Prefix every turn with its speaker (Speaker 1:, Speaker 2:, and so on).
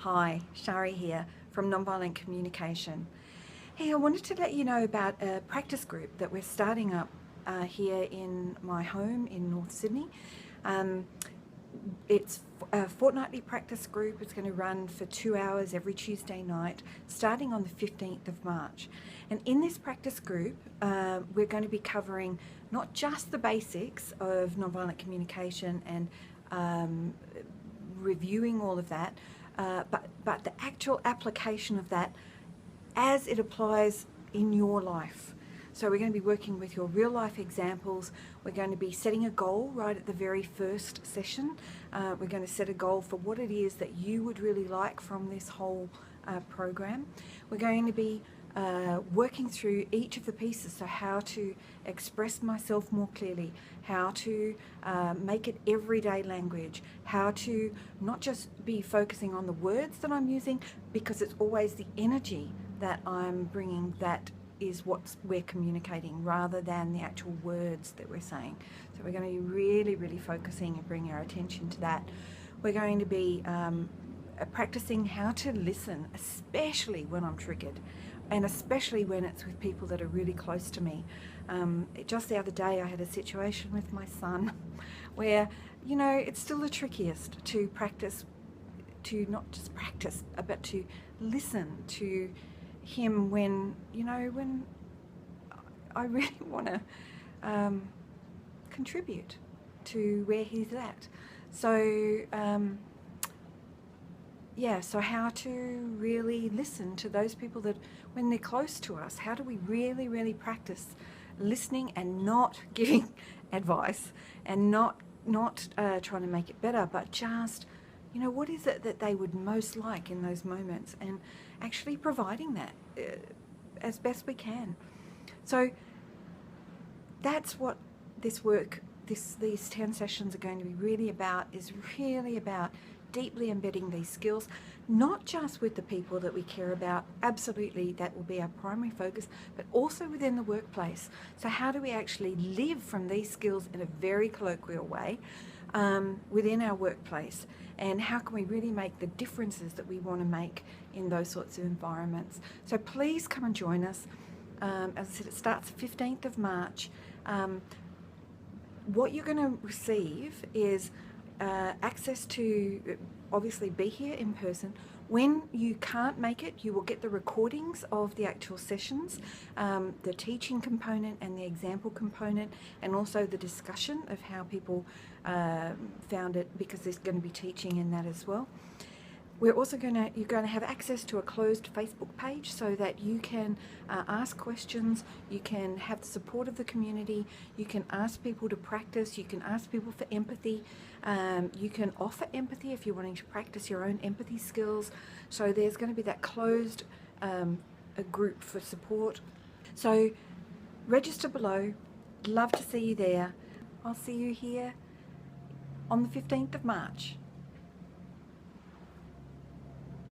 Speaker 1: Hi, Shari here from Nonviolent Communication. Hey, I wanted to let you know about a practice group that we're starting up here in my home in North Sydney. It's a fortnightly practice group. It's going to run for 2 hours every Tuesday night, starting on the 15th of March. And in this practice group, we're going to be covering not just the basics of nonviolent communication and reviewing all of that, but the actual application of that as it applies in your life. So we're going to be working with your real life examples. We're going to be setting a goal right at the very first session. We're going to set a goal for what it is that you would really like from this whole program. We're going to be working through each of the pieces, so how to express myself more clearly, how to make it everyday language, how to not just be focusing on the words that I'm using, because it's always the energy that I'm bringing that is what we're communicating rather than the actual words that we're saying. So we're going to be really focusing and bringing our attention to that. We're going to be practicing how to listen, especially when I'm triggered, and especially when it's with people that are really close to me. Just the other day I had a situation with my son where, you know, it's still the trickiest to practice, to not just practice, but to listen to him when, you know, when I really want to contribute to where he's at. So so how to really listen to those people that when they're close to us, how do we really practice listening and not giving advice and not trying to make it better, but just, you know, what is it that they would most like in those moments, and actually providing that as best we can. So that's what this work, these 10 sessions are going to be really about, is really about deeply embedding these skills, not just with the people that we care about, absolutely that will be our primary focus, but also within the workplace. So how do we actually live from these skills in a very colloquial way within our workplace, and how can we really make the differences that we want to make in those sorts of environments. So please come and join us. As I said, it starts the 15th of March. What you're going to receive is access to obviously be here in person. When you can't make it, you will get the recordings of the actual sessions, the teaching component and the example component, and also the discussion of how people found it, because there's going to be teaching in that as well. We're also you're going to have access to a closed Facebook page so that you can ask questions, you can have the support of the community, you can ask people to practice, you can ask people for empathy, you can offer empathy if you're wanting to practice your own empathy skills. So there's going to be that closed a group for support. So register below. Love to see you there. I'll see you here on the 15th of March.